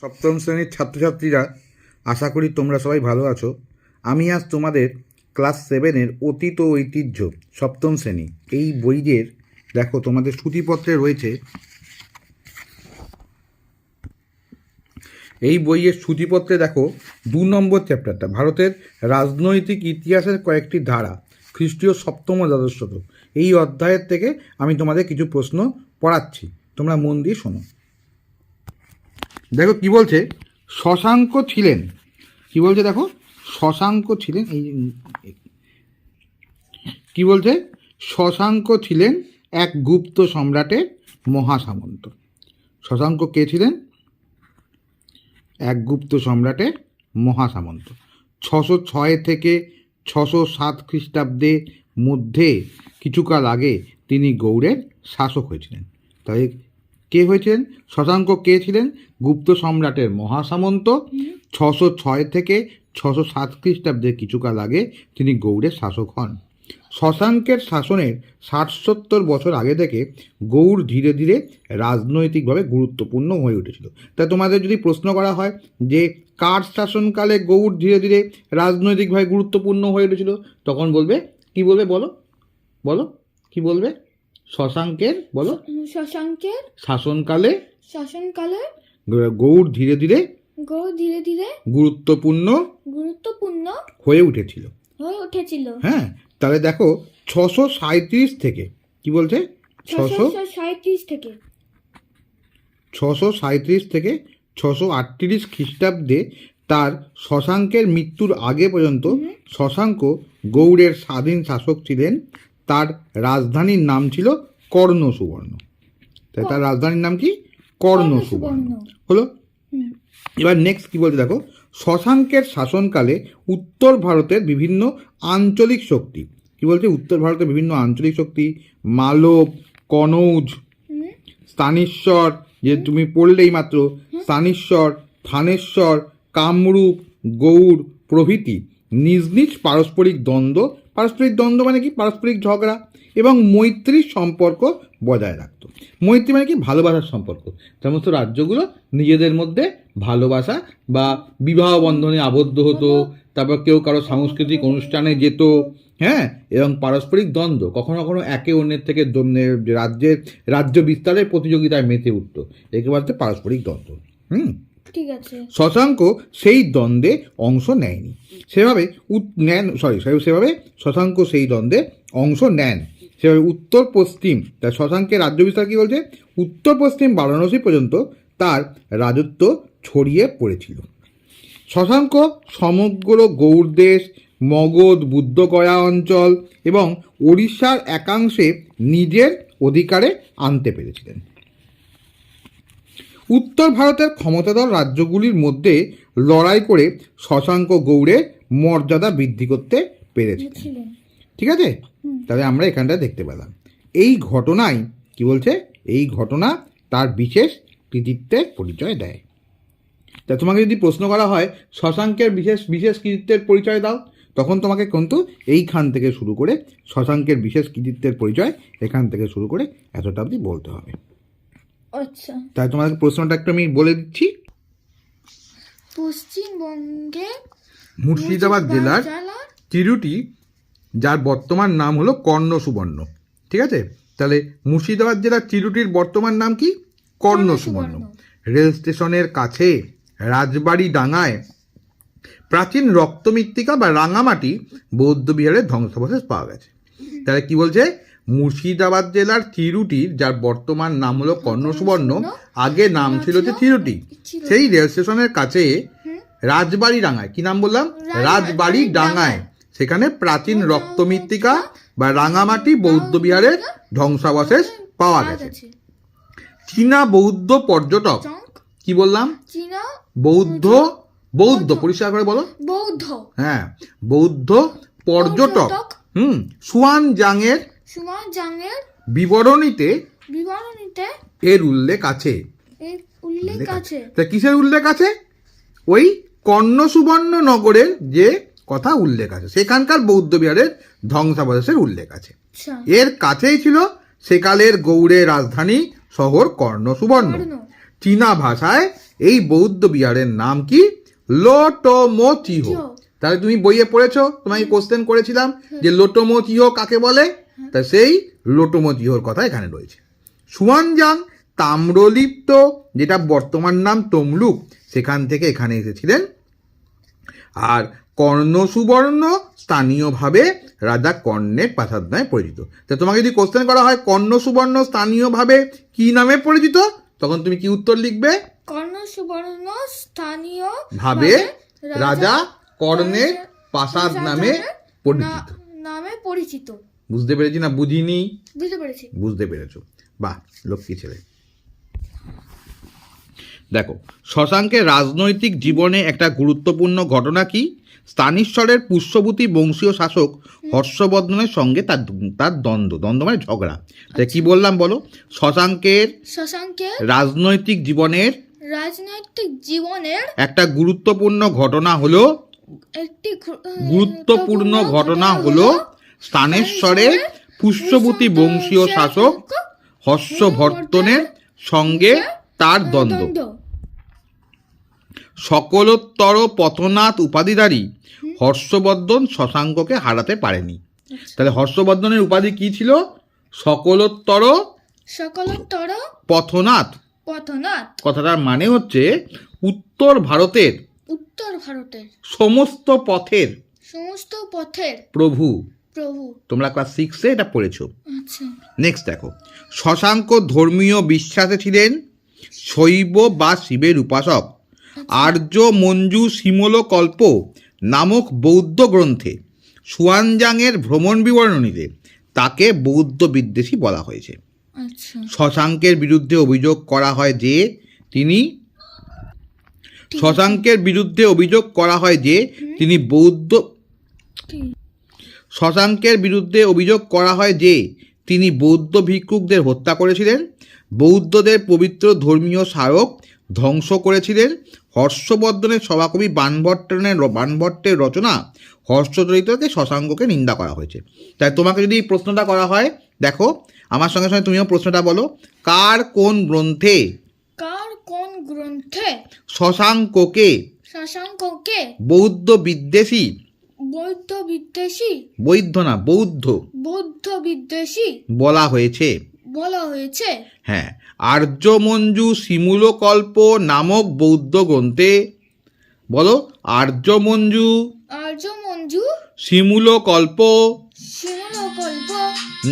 সপ্তম শ্রেণীর ছাত্রছাত্রীরা, আশা করি তোমরা সবাই ভালো আছো। আমি আজ তোমাদের ক্লাস 7-এর অতীত ও ঐতিহ্য সপ্তম শ্রেণী এই বইয়ের দেখো তোমাদের সূচিপত্রে রয়েছে। এই বইয়ের সূচিপত্রে দেখো 2 নম্বর চ্যাপ্টারটা ভারতের রাজনৈতিক ইতিহাসের কয়েকটি ধারা, খ্রিস্টীয় সপ্তম ও দ্বাদশ শতক। এই অধ্যায়ের থেকে আমি তোমাদের কিছু প্রশ্ন পড়াচ্ছি, তোমরা মন দিয়ে শোনো। দেখো কি বলছে, শশাঙ্ক ছিলেন, কি বলছে দেখো, শশাঙ্ক ছিলেন, এই কি বলছে, শশাঙ্ক ছিলেন এক গুপ্ত সম্রাটের মহাসামন্ত। শশাঙ্ক কে ছিলেন? এক গুপ্ত সম্রাটের মহাসামন্ত। 606 থেকে 607 খ্রিস্টাব্দের মধ্যে কিছুকাল আগে তিনি গৌড়ের শাসক হয়েছিলেন। তাই কে হয়েছিলেন? শশাঙ্ক কে ছিলেন? গুপ্ত সম্রাটের মহাসামন্ত। 606 থেকে 607 খ্রিস্টাব্দের কিছুকাল আগে তিনি গৌড়ের শাসক হন। শশাঙ্কের শাসনের 60-70 বছর আগে থেকে গৌড় ধীরে ধীরে রাজনৈতিকভাবে গুরুত্বপূর্ণ হয়ে উঠেছিল। তাই তোমাদের যদি প্রশ্ন করা হয় যে কার শাসনকালে গৌড় ধীরে ধীরে রাজনৈতিকভাবে গুরুত্বপূর্ণ হয়ে উঠেছিল, তখন বলবে, কি বলবে বলো, বলো কি বলবে? শশাঙ্কের, বলো, শশাঙ্কের শাসনকালে গৌড় ধীরে ধীরে গুরুত্বপূর্ণ হয়ে উঠেছিল। হ্যাঁ, তাহলে দেখো 637 থেকে, কি বলছে, 637 থেকে 638 খ্রিস্টাব্দে তার শশাঙ্কের মৃত্যুর আগে পর্যন্ত শশাঙ্ক গৌড়ের স্বাধীন শাসক ছিলেন। তার রাজধানীর নাম ছিল কর্ণ সুবর্ণ। তাই তার রাজধানীর নাম কি? কর্ণ সুবর্ণ হলো। এবার নেক্সট কি বলতে দেখো, শশাঙ্কের শাসনকালে উত্তর ভারতের বিভিন্ন আঞ্চলিক শক্তি, কি বলছে, উত্তর ভারতের বিভিন্ন আঞ্চলিক শক্তি, মালব, কনৌজ, স্থানেশ্বর, যে তুমি পড়লেই মাত্র, স্থানেশ্বর, থানেশ্বর, কামরূপ, গৌড় প্রভৃতি নিজ নিজ পারস্পরিক দ্বন্দ্ব মানে কি, পারস্পরিক ঝগড়া এবং মৈত্রীর সম্পর্ক বজায় রাখত। মৈত্রী মানে কি, ভালোবাসার সম্পর্ক। সমস্ত রাজ্যগুলো নিজেদের মধ্যে ভালোবাসা বা বিবাহ বন্ধনে আবদ্ধ হতো, তারপর কেউ কারো সাংস্কৃতিক অনুষ্ঠানে যেত, হ্যাঁ, এবং পারস্পরিক দ্বন্দ্ব, কখনো কখনো একে অন্যের থেকে রাজ্য বিস্তারের প্রতিযোগিতায় মেতে উঠত। একে বলতে পারস্পরিক দ্বন্দ্ব। ঠিক আছে। শশাঙ্ক সেই দ্বন্দ্বে অংশ নেয়নি, সেভাবে শশাঙ্ক সেই দ্বন্দ্বে অংশ নেন। সেভাবে উত্তর পশ্চিম, তার শশাঙ্কের রাজ্য বিস্তার কি বলছে, উত্তর পশ্চিম বারাণসী পর্যন্ত তার রাজত্ব ছড়িয়ে পড়েছিল। শশাঙ্ক সমগ্র গৌড় দেশ, মগধ, বুদ্ধগয়া অঞ্চল এবং ওড়িশার একাংশে নিজের অধিকারে আনতে পেরেছিলেন। উত্তর ভারতের ক্ষমতাধর রাজ্যগুলির মধ্যে লড়াই করে শশাঙ্ক গৌড়ের মর্যাদা বৃদ্ধি করতে পেরেছিলেন। ঠিক আছে, তাহলে আমরা এখানটা দেখতে পেলাম। এই ঘটনায় কি বলছে, এই ঘটনা তার বিশেষ কৃতিত্বের পরিচয় দেয়। তা তোমাকে যদি প্রশ্ন করা হয় শশাঙ্কের বিশেষ কৃতিত্বের পরিচয় দাও, তখন তোমাকে কিন্তু এইখান থেকে শুরু করে শশাঙ্কের বিশেষ কৃতিত্বের পরিচয় এখান থেকে শুরু করে এতটা অবধি বলতে হবে। আচ্ছা, তাই তোমাকে প্রশ্নটা একটু আমি বলে দিচ্ছি। পশ্চিমবঙ্গে মুর্শিদাবাদ জেলার চিরুটি, যার বর্তমান নাম হলো কর্ণ সুবর্ণ। ঠিক আছে, তাহলে মুর্শিদাবাদ জেলার চিরুটির বর্তমান নাম কি? কর্ণ সুবর্ণ। রেল স্টেশনের কাছে রাজবাড়ি ডাঙায় প্রাচীন রক্তমৃত্তিকা বা রাঙামাটি বৌদ্ধ বিহারের ধ্বংসাবশেষ পাওয়া গেছে। তাহলে কি বলছে, মুর্শিদাবাদ জেলার চিরুটির, যার বর্তমান নাম হলো কর্ণ সুবর্ণ, আগে নাম ছিল যে চিরুটি, সেই রেল স্টেশনের কাছে রাজবাড়ি ডাঙায়, কি নাম বললাম, রাজবাড়ি ডাঙায়, সেখানে প্রাচীন রক্তমৃত্তিকা বা রাঙামাটি বৌদ্ধ বিহারের ধ্বংসাবশেষ পাওয়া গেছে। চীনা বৌদ্ধ পর্যটক, কি বললাম, বৌদ্ধ পরিষ্কার করে বলো, বৌদ্ধ, হ্যাঁ, বৌদ্ধ পর্যটক সুয়ান জাংয়ের বিবরণীতে এর উল্লেখ আছে। তা কিসের উল্লেখ আছে? ওই কর্ণ সুবর্ণ নগরের যে কথা উল্লেখ আছে, সেখানকার বৌদ্ধ বিহারের ধ্বংসাবশেষের উল্লেখ আছে। এর কাছেই ছিল সেকালের গৌড়ের রাজধানী শহর কর্ণ সুবর্ণ। চীনা ভাষায় এই বৌদ্ধ বিহারের নাম কি? লোটোমোচিহ। তাহলে তুমি বইয়ে পড়েছো, তোমাকে কোশ্চেন করেছিলাম যে লোটোমোচিহ কাকে বলে, তা সেই লোটোমোচিহর কথা এখানে রয়েছে। সুয়ানজাং তাম্রলিপ্ত, যেটা বর্তমান নাম তমলুক, সেখান থেকে এখানে এসেছিলেন। আর কর্ণ সুবর্ণ স্থানীয়ভাবে রাজা কর্ণের প্রাসাদ নামে পরিচিত। তা তোমাকে যদি কোশ্চেন করা হয় কর্ণ সুবর্ণ স্থানীয়ভাবে কি নামে পরিচিত, তখন তুমি কি উত্তর লিখবে? কর্ণ সুবর্ণ স্থানীয় ভাবে রাজা কর্ণের প্রাসাদ নামে পরিচিত। পরিচিত। বুঝতে পেরেছি না বুঝিনি? বুঝতে পেরেছি। বুঝতে পেরেছো, বাহ, লক্ষ্মী ছেলে। দেখো, শশাঙ্কের রাজনৈতিক জীবনে একটা গুরুত্বপূর্ণ ঘটনা কি? স্থানীশ্বরের পুষ্যভূতি বংশীয় শাসক হর্ষবর্ধনের সঙ্গে তার দ্বন্দ্ব মানে ঝগড়া। তাই কি বললাম বলো? শশাঙ্কের রাজনৈতিক জীবনের একটা গুরুত্বপূর্ণ ঘটনা হলো স্থানেশ্বরের পুষ্যভূতি বংশীয় শাসক হর্ষবর্ধনের সঙ্গে তার দ্বন্দ্ব। সকলোত্তর পথনাথ উপাধিধারী হর্ষবর্ধন শশাঙ্ককে হারাতে পারেনি। তাহলে হর্ষবর্ধনের উপাধি কি ছিল? সকলোত্তর পথনাথ। কথাটার মানে হচ্ছে উত্তর ভারতের সমস্ত পথের প্রভু। তোমরা ক্লাস 6-এ এটা পড়েছো। নেক্সট দেখো, শশাঙ্ক ধর্মীয় বিশ্বাসে ছিলেন শৈব বা শিবের উপাসক। আর্য মঞ্জু শিমলকল্প নামক বৌদ্ধ গ্রন্থে সুয়ানজাংয়ের ভ্রমণ বিবরণীতে তাকে বৌদ্ধ বিদ্বেষী বলা হয়েছে। শশাঙ্কের বিরুদ্ধে অভিযোগ করা হয় যে তিনি বৌদ্ধ ভিক্ষুকদের হত্যা করেছিলেন, বৌদ্ধদের পবিত্র ধর্মীয় স্মারক ধ্বংস করেছিলেন। হর্ষবর্ধনের সভাকবি বাণভট্টের রচনা হর্ষচরিতকে শশাঙ্ককে নিন্দা করা হয়েছে। তাই তোমাকে যদি এই প্রশ্নটা করা হয়, দেখো আমার সঙ্গে সঙ্গে তুমিও প্রশ্নটা বলো, কার কোন গ্রন্থে শশাঙ্ককে বৌদ্ধ বিদ্বেষী বলা হয়েছে? হ্যাঁ, আর্যমঞ্জু শিমুলকল্প নামক বৌদ্ধ গ্রন্থে। বলো, আর্যমঞ্জু শিমুলকল্প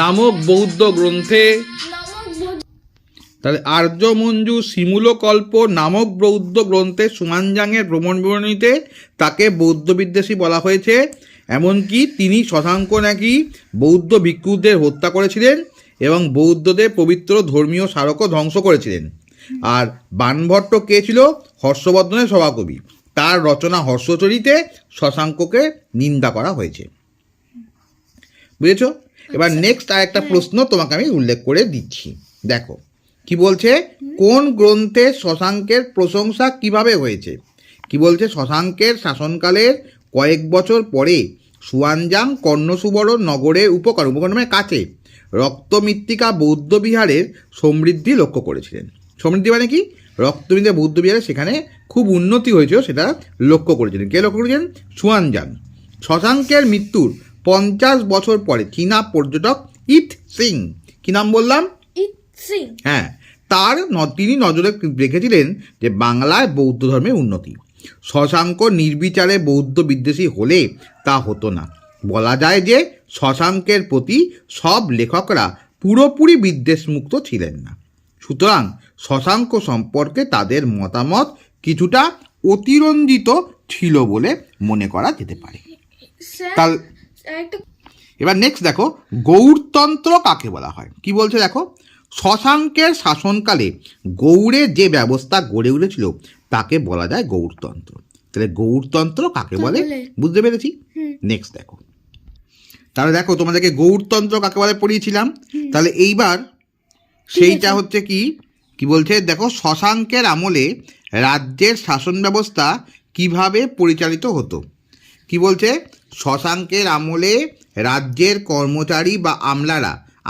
নামক বৌদ্ধ গ্রন্থে। তাহলে আর্যমঞ্জু শিমুলকল্প নামক বৌদ্ধ গ্রন্থে সুয়ানজাংয়ের ভ্রমণ বিবরণীতে তাকে বৌদ্ধ বিদ্বেষী বলা হয়েছে। এমনকি তিনি শশাঙ্ক নাকি বৌদ্ধ ভিক্ষুদের হত্যা করেছিলেন এবং বৌদ্ধদের পবিত্র ধর্মীয় স্মারকও ধ্বংস করেছিলেন। আর বাণভট্ট কে ছিল? হর্ষবর্ধনের সভাকবি। তার রচনা হর্ষচরিতে শশাঙ্ককে নিন্দা করা হয়েছে। বুঝেছ? এবার নেক্সট আর একটা প্রশ্ন তোমাকে আমি উল্লেখ করে দিচ্ছি। দেখো কি বলছে, কোন গ্রন্থে শশাঙ্কের প্রশংসা কিভাবে হয়েছে? কি বলছে, শশাঙ্কের শাসনকালের কয়েক বছর পরে সুয়ানজাং কর্ণসুবর্ণ নগরের উপকরণে কাছে রক্তমৃত্তিকা বৌদ্ধ বিহারের সমৃদ্ধি লক্ষ্য করেছিলেন। সমৃদ্ধি মানে কি? রক্তমৃত্তিকা বৌদ্ধ বিহারে সেখানে খুব উন্নতি হয়েছিল, সেটা লক্ষ্য করেছিলেন। কে লক্ষ্য করেছিলেন? সুয়ানজাং। শশাঙ্কের মৃত্যুর 50 বছর পরে চীনা পর্যটক ইত সিং, কি নাম বললাম? হ্যাঁ, তিনি নজরে রেখেছিলেন যে বাংলায় বৌদ্ধ ধর্মের উন্নতি। শশাঙ্ক নির্বিচারে বৌদ্ধ বিদ্বেষী হলে তা হতো না। বলা যায় যে শশাঙ্কের প্রতি সব লেখকরা পুরোপুরি বিদ্বেষমুক্ত ছিলেন না। সুতরাং শশাঙ্ক সম্পর্কে তাদের মতামত কিছুটা অতিরঞ্জিত ছিল বলে মনে করা যেতে পারে। এবার নেক্সট দেখো, গৌড়তন্ত্র কাকে বলা হয়? কি বলছে দেখো, শশাঙ্কের শাসনকালে গৌড়ে যে ব্যবস্থা গড়ে উঠেছিল তাকে বলা যায় গৌড়তন্ত্র। তাহলে গৌড়তন্ত্র কাকে বলে বুঝতে পেরেছি। নেক্সট দেখো, তাহলে দেখো তোমাদেরকে গৌড়তন্ত্র কাকে বলে পড়িয়েছিলাম। তাহলে এইবার সেইটা হচ্ছে কি বলছে দেখো, শশাঙ্কের আমলে রাজ্যের শাসন ব্যবস্থা কিভাবে পরিচালিত হতো। কি বলছে, শশাঙ্কের আমলে রাজ্যের কর্মচারী বা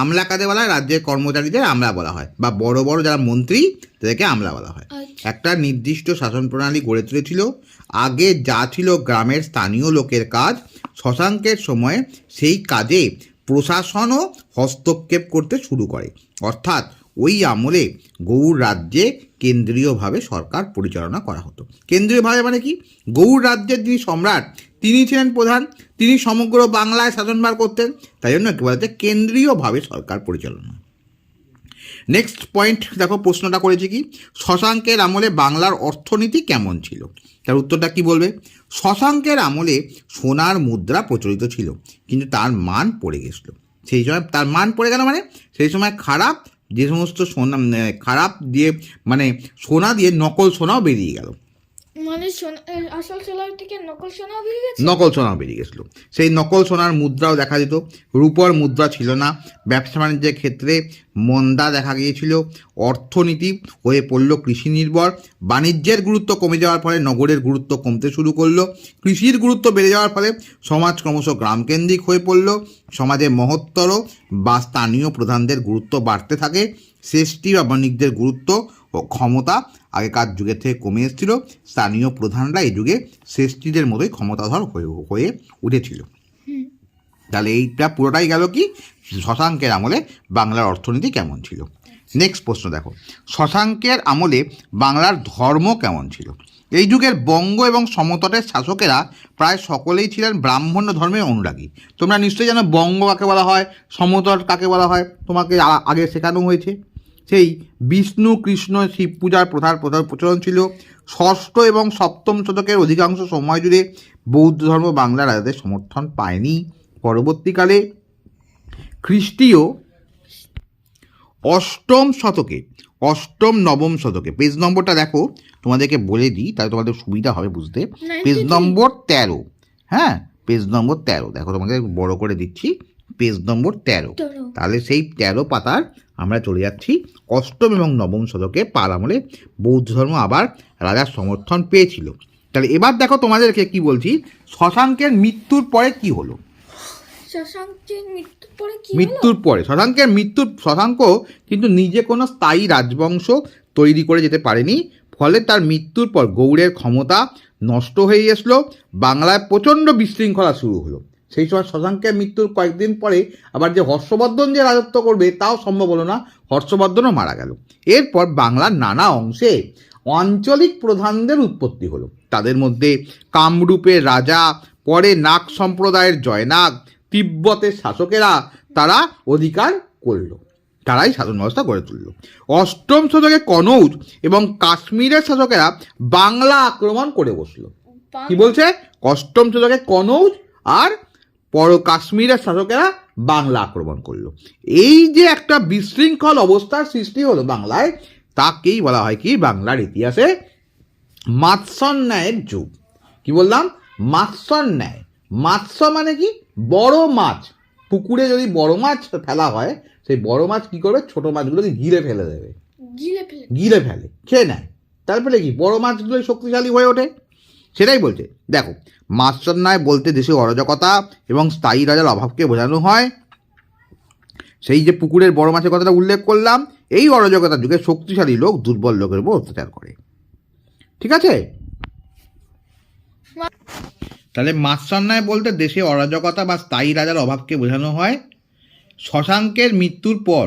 আমলা কাদের বলা হয়? রাজ্যের কর্মচারীদের আমলা বলা হয়, বা বড় বড় যারা মন্ত্রী তাদেরকে আমলা বলা হয়। আচ্ছা। একটা নির্দিষ্ট শাসন প্রণালী গড়ে তুলেছিল। আগে যা ছিল গ্রামের স্থানীয় লোকের কাজ, শশাঙ্কের সময়ে সেই কাজে প্রশাসনও হস্তক্ষেপ করতে শুরু করে। অর্থাৎ ওই আমলে গৌড় রাজ্যে কেন্দ্রীয়ভাবে সরকার পরিচালনা করা হতো। কেন্দ্রীয়ভাবে মানে কি? গৌড় রাজ্যের যিনি সম্রাট তিনি ছিলেন প্রধান, তিনি সমগ্র বাংলায় শাসনভার করতেন, তাই জন্য কি বলা হচ্ছে কেন্দ্রীয়ভাবে সরকার পরিচালনা। নেক্সট পয়েন্ট দেখো, প্রশ্নটা করেছে কি, শশাঙ্কের আমলে বাংলার অর্থনীতি কেমন ছিল? তার উত্তরটা কি বলবে? শশাঙ্কের আমলে সোনার মুদ্রা প্রচলিত ছিল, কিন্তু তার মান পড়ে গেছিল। সেই সময় তার মান পড়ে গেল মানে সেই সময় খারাপ যে সমস্ত সোনা খারাপ দিয়ে মানে সোনা দিয়ে নকল সোনাও বেরিয়ে গেল। মানে আসল সোনার থেকে নকল সোনা বেরিয়ে গেছে। নকল সোনাও বেরিয়ে গেছিলো। সেই নকল সোনার মুদ্রাও দেখা যেত। রূপর মুদ্রা ছিল না। ব্যবসা বাণিজ্যের ক্ষেত্রে মন্দা দেখা গিয়েছিল। অর্থনীতি হয়ে পড়ল কৃষি নির্ভর। বাণিজ্যের গুরুত্ব কমে যাওয়ার ফলে নগরের গুরুত্ব কমতে শুরু করলো। কৃষির গুরুত্ব বেড়ে যাওয়ার ফলে সমাজ ক্রমশ গ্রামকেন্দ্রিক হয়ে পড়ল। সমাজে মহত্তর বা স্থানীয় প্রধানদের গুরুত্ব বাড়তে থাকে। শ্রেষ্ঠী বা বণিকদের গুরুত্ব ও ক্ষমতা আগেকার যুগের থেকে কমে এসেছিল। স্থানীয় প্রধানরা এই যুগে শ্রেষ্ঠীদের মতোই ক্ষমতাধর হয়ে উঠেছিল। তাহলে এইটা পুরোটাই গেল কি শশাঙ্কের আমলে বাংলার অর্থনীতি কেমন ছিল। নেক্সট প্রশ্ন দেখো, শশাঙ্কের আমলে বাংলার ধর্ম কেমন ছিল? এই যুগের বঙ্গ এবং সমতটের শাসকেরা প্রায় সকলেই ছিলেন ব্রাহ্মণ্য ধর্মের অনুরাগী। তোমরা নিশ্চয়ই জানো বঙ্গ কাকে বলা হয়, সমতট কাকে বলা হয়, তোমাকে আগে শেখানো হয়েছে। সেই বিষ্ণু কৃষ্ণ শিব পূজার প্রচলন ছিল। ষষ্ঠ এবং সপ্তম শতকের অধিকাংশ সময় জুড়ে বৌদ্ধ ধর্ম বাংলার রাজাদের সমর্থন পায়নি। পরবর্তীকালে খ্রিস্টীয় অষ্টম নবম শতকে, পেজ নম্বরটা দেখো, তোমাদেরকে বলে দিই তাহলে তোমাদের সুবিধা হবে বুঝতে। পেজ নম্বর 13, হ্যাঁ পেজ নম্বর 13 দেখো, তোমাকে বড় করে দিচ্ছি, পেজ নম্বর 13। তাহলে সেই 13 পাতার আমরা চলে যাচ্ছি অষ্টম এবং নবম শতকে। পাল আমলে বৌদ্ধ ধর্ম আবার রাজার সমর্থন পেয়েছিল। তাহলে এবার দেখো তোমাদেরকে কি বলছি, শশাঙ্কের মৃত্যুর পরে কি হলো? শশাঙ্ক কিন্তু নিজে কোনো স্থায়ী রাজবংশ তৈরি করে যেতে পারেনি। ফলে তার মৃত্যুর পর গৌড়ের ক্ষমতা নষ্ট হয়ে গেছিল। বাংলায় প্রচণ্ড বিশৃঙ্খলা শুরু হলো। সেই সময় শশাঙ্কের মৃত্যুর কয়েকদিন পরে আবার যে হর্ষবর্ধন যে রাজত্ব করবে তাও সম্ভব হলো না, হর্ষবর্ধনও মারা গেল। এরপর বাংলার নানা অংশে আঞ্চলিক প্রধানদের উৎপত্তি হলো। তাদের মধ্যে কামরূপের রাজা, পরে নাগ সম্প্রদায়ের জয়নাগ, তিব্বতের শাসকেরা তারা অধিকার করল, তারাই শাসন ব্যবস্থা গড়ে তুলল। অষ্টম শতকে কনৌজ এবং কাশ্মীরের শাসকেরা বাংলা আক্রমণ করে বসল। কি বলছে? অষ্টম শতকে কনৌজ আর কাশ্মীরের শাসকেরা বাংলা আক্রমণ করলো। এই যে একটা বিশৃঙ্খল অবস্থার সৃষ্টি হলো বাংলায়, তাকেই বলা হয় কি বাংলার ইতিহাসে মাৎস্যন্যায়ের যুগ। কি বললাম? মাৎস্যন্যায়। মাৎস্য মানে কি? বড় মাছ। পুকুরে যদি বড় মাছ ফেলা হয়, সেই বড় মাছ কি করবে? ছোট মাছগুলোকে গিলে ফেলে দেবে, গিলে ফেলে, খেয়ে নেয়। তারপরে কি বড় মাছগুলোই শক্তিশালী হয়ে ওঠে, সেটাই বলছে। দেখো, মাৎস্যন্যায় বলতে দেশে অরাজকতা এবং স্থায়ী রাজার অভাবকে বোঝানো হয়। সেই যে পুকুরের বড় মাছের কথাটা উল্লেখ করলাম, এই অরাজকতার যুগে শক্তিশালী লোক দুর্বল লোকের উপর অত্যাচার করে। ঠিক আছে? তাহলে মাৎস্যন্যায় বলতে দেশে অরাজকতা বা স্থায়ী রাজার অভাবকে বোঝানো হয়। শশাঙ্কের মৃত্যুর পর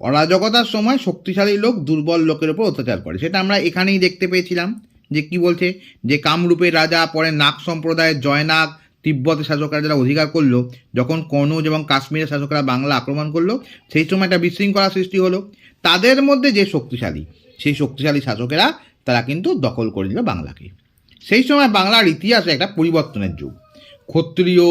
অরাজকতার সময় শক্তিশালী লোক দুর্বল লোকের উপর অত্যাচার করে, সেটা আমরা এখানেই দেখতে পেয়েছিলাম। যে কি বলছে, যে কামরূপের রাজা, পরে নাগ সম্প্রদায়ের জয়নাগ, তিব্বতের শাসকরা যারা অধিকার করলো, যখন কনৌজ এবং কাশ্মীরের শাসকরা বাংলা আক্রমণ করলো, সেই সময় একটা বিশৃঙ্খলা সৃষ্টি হলো। তাদের মধ্যে যে শক্তিশালী, সেই শক্তিশালী শাসকেরা তারা কিন্তু দখল করে নিল বাংলাকে। সেই সময় বাংলার ইতিহাসে একটা পরিবর্তনের যুগ। ক্ষত্রিয়,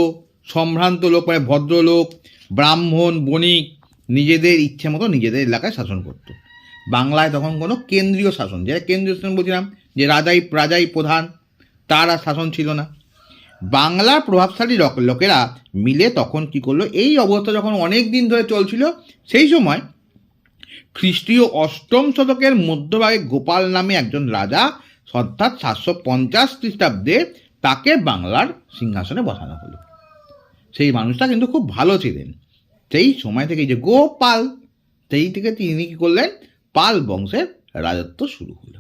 সম্ভ্রান্ত লোক মানে ভদ্রলোক, ব্রাহ্মণ, বণিক নিজেদের ইচ্ছে মতো নিজেদের এলাকায় শাসন করত। বাংলায় তখন কোনো কেন্দ্রীয় শাসন, যেটা কেন্দ্রীয় শাসন বলছিলাম যে রাজাই প্রধান, তার আর শাসন ছিল না। বাংলার প্রভাবশালী লোকেরা মিলে তখন কি করলো, এই অবস্থা যখন অনেক দিন ধরে চলছিল, সেই সময় খ্রিস্টীয় অষ্টম শতকের মধ্যভাগে গোপাল নামে একজন রাজা, অর্থাৎ 750 খ্রিস্টাব্দে তাকে বাংলার সিংহাসনে বসানো হলো। সেই মানুষটা কিন্তু খুব ভালো ছিলেন। সেই সময় থেকে এই যে গোপাল, সেই থেকে তিনি কি করলেন, পাল বংশের রাজত্ব শুরু হলো।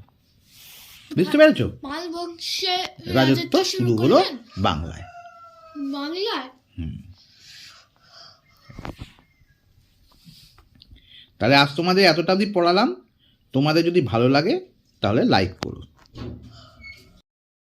বুঝতে পেরেছো? পাল বংশে রাজত্ব শুরু হলো করলেন বাংলায়। বাংলায়। তাহলে আজ তোমাদের এতটা অবধি পড়ালাম। তোমাদের যদি ভালো লাগে তাহলে লাইক করো।